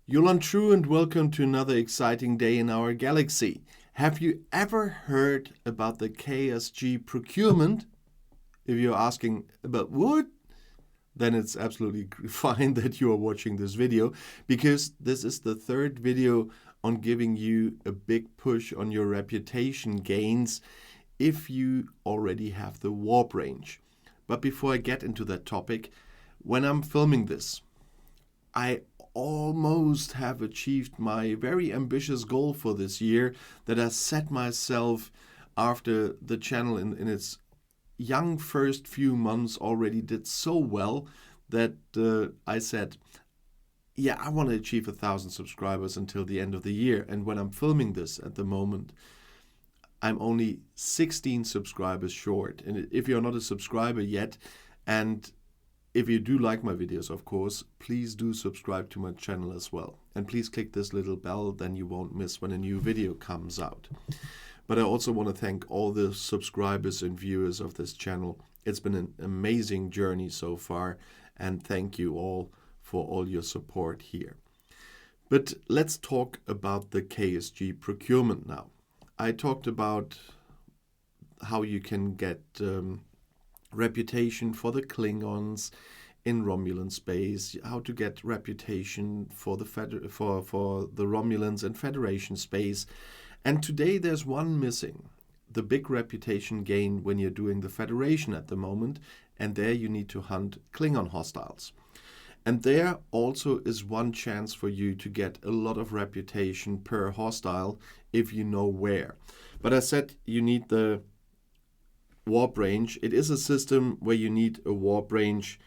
Yolande True and welcome to another exciting day in our galaxy. Have you ever heard about the KSG Procurement? If you're asking about what, then it's absolutely fine that you are watching this video, because this is the third video on giving you a big push on your reputation gains if you already have the warp range. But before I get into that topic, when I'm filming this, I almost have achieved my very ambitious goal for this year that I set myself after the channel in its young first few months already did so well that I said, yeah, I want to achieve 1,000 subscribers until the end of the year. And when I'm filming this at the moment, I'm only 16 subscribers short. And if you're not a subscriber yet, and if you do like my videos, of course, please do subscribe to my channel as well. And please click this little bell, then you won't miss when a new video comes out. But I also want to thank all the subscribers and viewers of this channel. It's been an amazing journey so far, and thank you all for all your support here. But let's talk about the KSG Procurement now. I talked about how you can get reputation for the Klingons in Romulan space, how to get reputation for the for the Romulans in Federation space. And today there's one missing, the big reputation gain when you're doing the Federation at the moment, and there you need to hunt Klingon hostiles. And there also is one chance for you to get a lot of reputation per hostile if you know where. But I said you need the warp range. It is a system where you need a warp range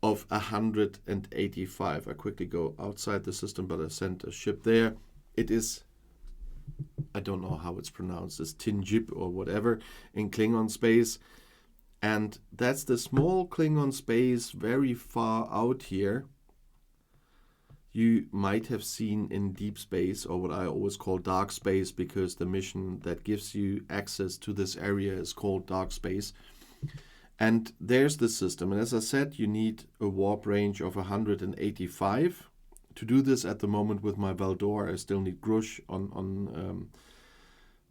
of 185. I quickly go outside the system, but I sent a ship there. It is, I don't know how it's pronounced, it's Tinjib or whatever in Klingon space. And that's the small Klingon space very far out here. You might have seen in deep space, or what I always call dark space, because the mission that gives you access to this area is called dark space. And there's the system. And as I said, you need a warp range of 185. To do this at the moment with my Valdor, I still need Grush on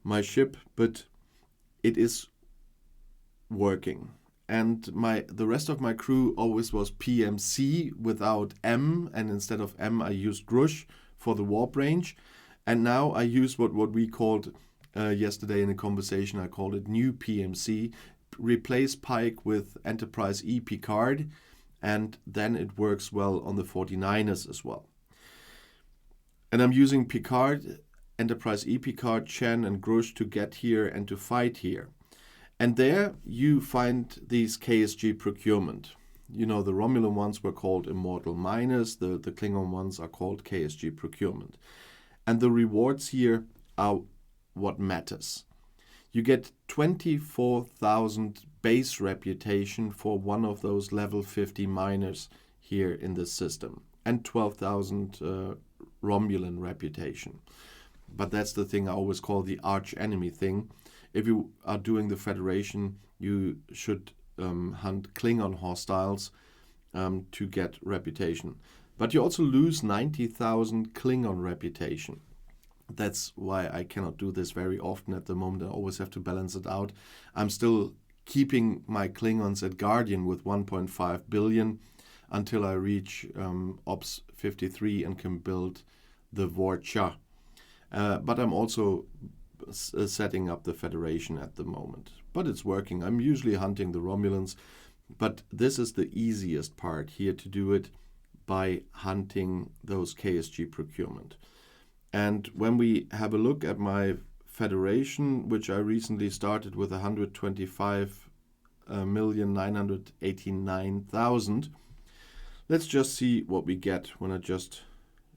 my ship, but it is working. And the rest of my crew always was PMC without M, and instead of M I used Grush for the warp range. And now I use what we called yesterday in a conversation, I called it new PMC, replace Pike with Enterprise E Picard, and then it works well on the 49ers as well. And I'm using Picard, Enterprise E Picard, Chen and Grush to get here and to fight here. And there you find these KSG Procurement. You know, the Romulan ones were called Immortal Miners, the Klingon ones are called KSG Procurement. And the rewards here are what matters. You get 24,000 base reputation for one of those level 50 miners here in this system, and 12,000 Romulan reputation. But that's the thing I always call the arch enemy thing. If you are doing the Federation, you should hunt Klingon hostiles to get reputation. But you also lose 90,000 Klingon reputation. That's why I cannot do this very often at the moment. I always have to balance it out. I'm still keeping my Klingons at Guardian with 1.5 billion until I reach Ops 53 and can build the Vorcha. But I'm also setting up the Federation at the moment. But it's working. I'm usually hunting the Romulans, but this is the easiest part here to do it by hunting those KSG Procurement. And when we have a look at my Federation, which I recently started with 125,989,000, let's just see what we get when I just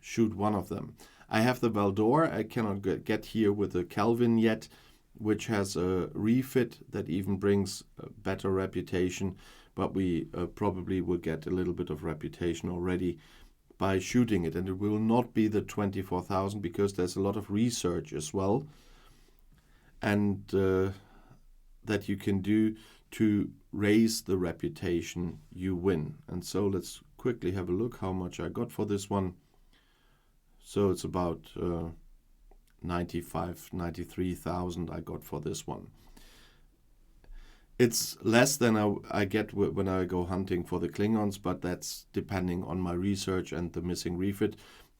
shoot one of them. I have the Valdor. I cannot get here with the Kelvin yet, which has a refit that even brings a better reputation, but we probably will get a little bit of reputation already by shooting it, and it will not be the 24,000 because there's a lot of research as well, and that you can do to raise the reputation you win. And so let's quickly have a look how much I got for this one. So it's about 93,000 I got for this one. It's less than I get when I go hunting for the Klingons, but that's depending on my research and the missing refit.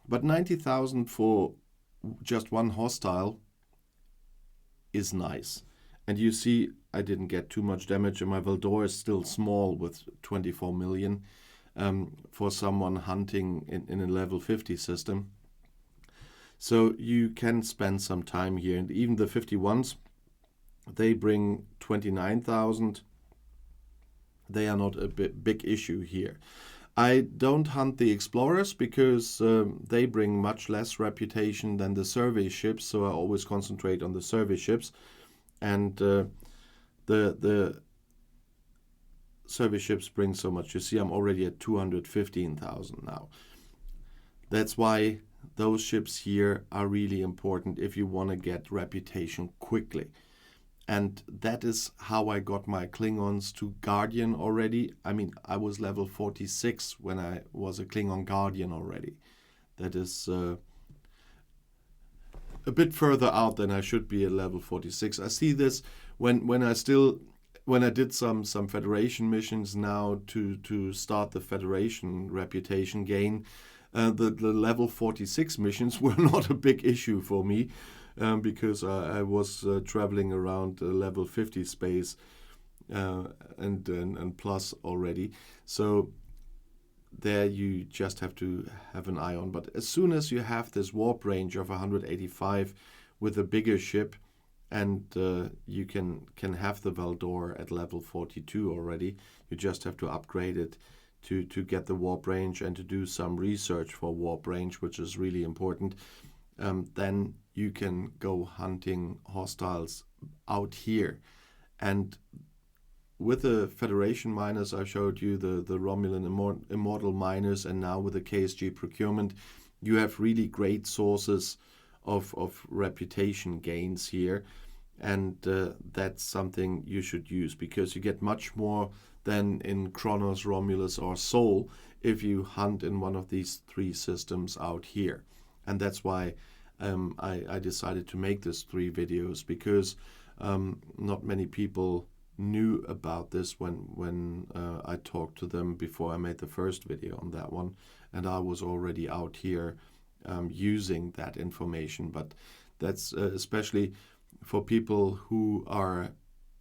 But 90,000 for just one hostile is nice. And you see, I didn't get too much damage, and my Valdor is still small with 24 million for someone hunting in a level 50 system. So you can spend some time here. And even the 51s, they bring 29,000. They are not a big issue here. I don't hunt the explorers because they bring much less reputation than the survey ships, so I always concentrate on the survey ships. And the survey ships bring so much. You see, I'm already at 215,000 now. That's why those ships here are really important if you want to get reputation quickly. And that is how I got my Klingons to Guardian already. I mean, I was level 46 when I was a Klingon Guardian already. That is a bit further out than I should be at level 46. I see this when I did some Federation missions now to start the Federation reputation gain. The level 46 missions were not a big issue for me. Because I was traveling around level 50 space and plus already. So there you just have to have an eye on. But as soon as you have this warp range of 185 with a bigger ship, and you can have the Valdor at level 42 already, you just have to upgrade it to get the warp range and to do some research for warp range, which is really important. Then you can go hunting hostiles out here. And with the Federation miners, I showed you the Romulan Immortal miners, and now with the KSG Procurement, you have really great sources of reputation gains here. And that's something you should use, because you get much more than in Kronos, Romulus, or Sol if you hunt in one of these three systems out here. And that's why I decided to make this 3 videos, because not many people knew about this when I talked to them before I made the first video on that one, and I was already out here using that information. But that's especially for people who are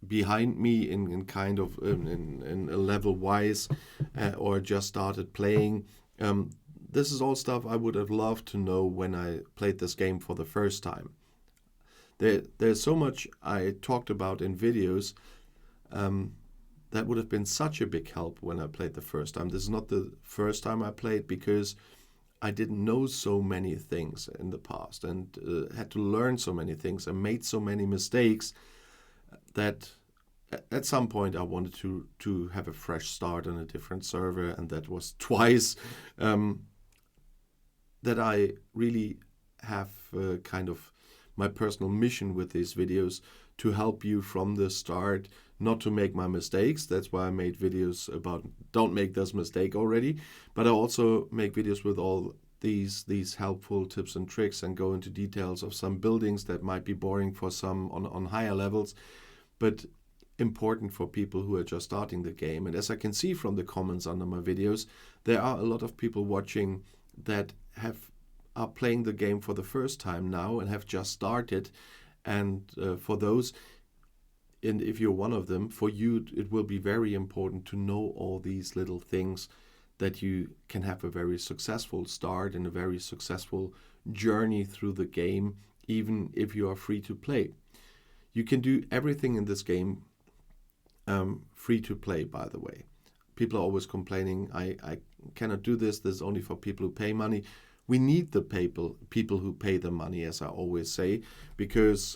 behind me in kind of in a level wise or just started playing. This is all stuff I would have loved to know when I played this game for the first time. There's so much I talked about in videos that would have been such a big help when I played the first time. This is not the first time I played, because I didn't know so many things in the past and had to learn so many things and made so many mistakes that at some point I wanted to have a fresh start on a different server, and that was twice. That I really have kind of my personal mission with these videos, to help you from the start not to make my mistakes. That's why I made videos about don't make this mistake already. But I also make videos with all these helpful tips and tricks, and go into details of some buildings that might be boring for some on higher levels, but important for people who are just starting the game. And as I can see from the comments under my videos, there are a lot of people watching that are playing the game for the first time now and have just started. And for those, and if you're one of them, for you it will be very important to know all these little things, that you can have a very successful start and a very successful journey through the game, even if you are free to play. You can do everything in this game free to play, by the way. People are always complaining, I cannot do this is only for people who pay money. We need the people who pay the money, as I always say, because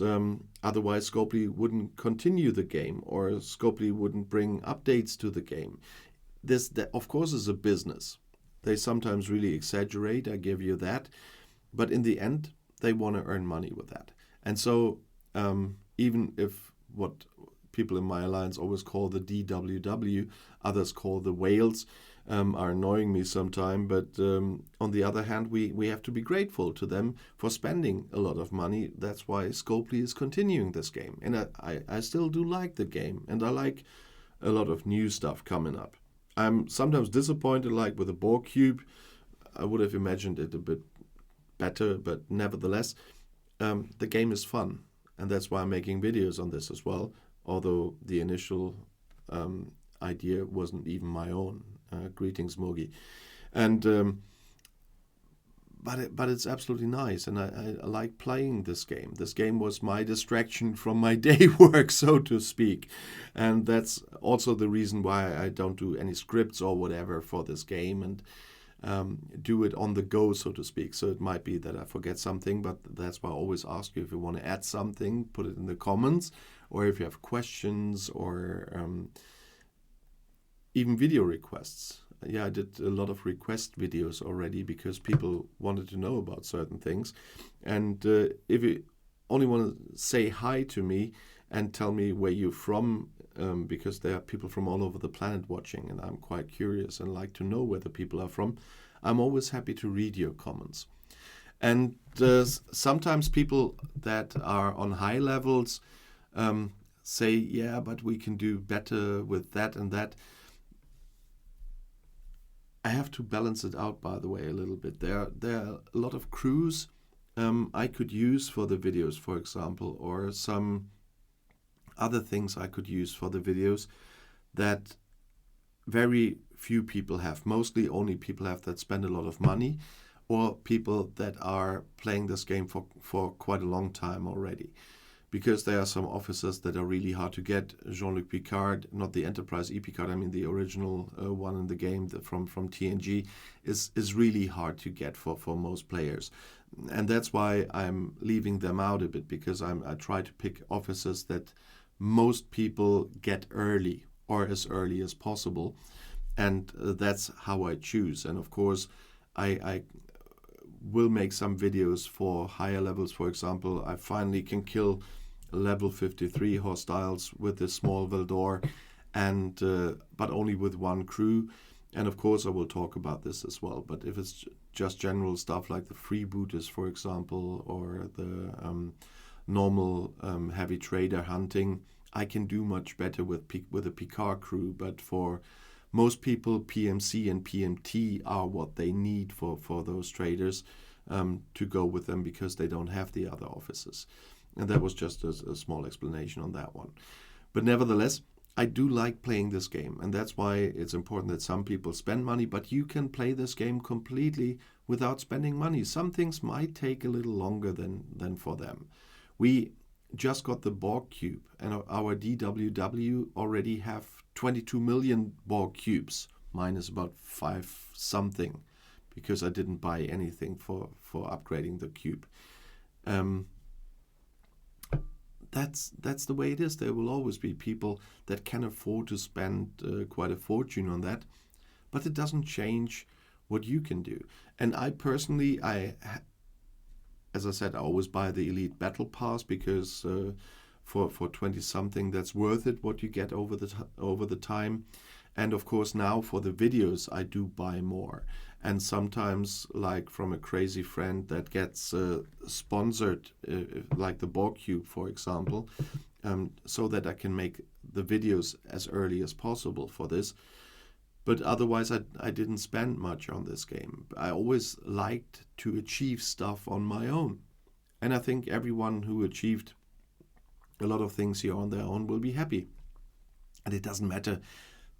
otherwise Scopely wouldn't continue the game, or Scopely wouldn't bring updates to the game. This, of course, is a business. They sometimes really exaggerate, I give you that. But in the end, they want to earn money with that. And so even if what people in my alliance always call the DWW, others call the whales, are annoying me sometime. But on the other hand, we have to be grateful to them for spending a lot of money. That's why Scopely is continuing this game. And I still do like the game, and I like a lot of new stuff coming up. I'm sometimes disappointed, like with the Borg Cube. I would have imagined it a bit better, but nevertheless, the game is fun. And that's why I'm making videos on this as well, although the initial idea wasn't even my own. Greetings, Mogi. And but it's absolutely nice, and I like playing this game. This game was my distraction from my day work, so to speak. And that's also the reason why I don't do any scripts or whatever for this game, and do it on the go, so to speak. So it might be that I forget something, but that's why I always ask you if you want to add something, put it in the comments, or if you have questions or even video requests. Yeah, I did a lot of request videos already because people wanted to know about certain things. And if you only want to say hi to me and tell me where you're from, because there are people from all over the planet watching, and I'm quite curious and like to know where the people are from, I'm always happy to read your comments. And sometimes people that are on high levels say, yeah, but we can do better with that and that. I have to balance it out, by the way, a little bit. There are a lot of crews I could use for the videos, for example, or some other things I could use for the videos that very few people have. Mostly only people have that spend a lot of money, or people that are playing this game for quite a long time already. Because there are some officers that are really hard to get. Jean-Luc Picard, not the Enterprise E-Picard, I mean the original one in the game from TNG, is really hard to get for most players. And that's why I'm leaving them out a bit, because I try to pick officers that most people get early, or as early as possible. And that's how I choose. And of course, I will make some videos for higher levels. For example, I finally can kill level 53 hostiles with the small Veldor, and but only with one crew. And of course I will talk about this as well. But if it's just general stuff like the freebooters, for example, or the normal heavy trader hunting, I can do much better with a Picard crew. But for most people, PMC and PMT are what they need for those traders to go with them, because they don't have the other officers. And that was just a small explanation on that one. But nevertheless, I do like playing this game. And that's why it's important that some people spend money. But you can play this game completely without spending money. Some things might take a little longer than for them. We just got the Borg Cube. And our DWW already have 22 million Borg Cubes. Mine is about 5 something. Because I didn't buy anything for upgrading the cube. That's the way it is. There will always be people that can afford to spend quite a fortune on that, but it doesn't change what you can do. And I personally, as I said, I always buy the Elite Battle Pass, because for 20 something, that's worth it what you get over the time. And of course now for the videos I do buy more. And sometimes, like from a crazy friend that gets sponsored, like the Borg Cube, for example, so that I can make the videos as early as possible for this. But otherwise, I didn't spend much on this game. I always liked to achieve stuff on my own. And I think everyone who achieved a lot of things here on their own will be happy. And it doesn't matter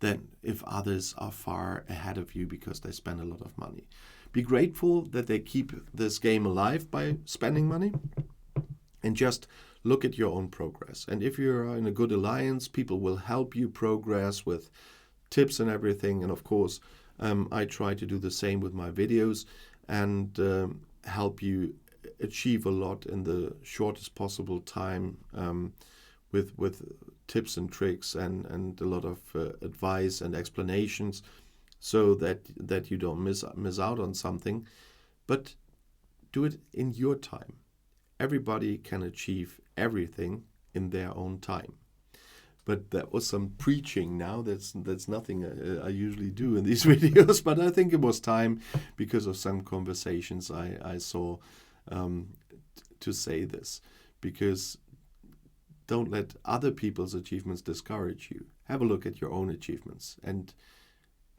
then if others are far ahead of you because they spend a lot of money. Be grateful that they keep this game alive by spending money, and just look at your own progress. And if you're in a good alliance, people will help you progress with tips and everything. And of course, I try to do the same with my videos and help you achieve a lot in the shortest possible time, with tips and tricks and a lot of advice and explanations, so that you don't miss out on something. But do it in your time. Everybody can achieve everything in their own time. But that was some preaching now. That's nothing I usually do in these videos. But I think it was time, because of some conversations I saw, to say this. Because don't let other people's achievements discourage you. Have a look at your own achievements. And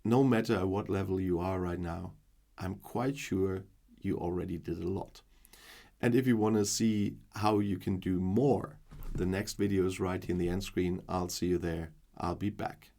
no matter at what level you are right now, I'm quite sure you already did a lot. And if you want to see how you can do more, the next video is right here in the end screen. I'll see you there. I'll be back.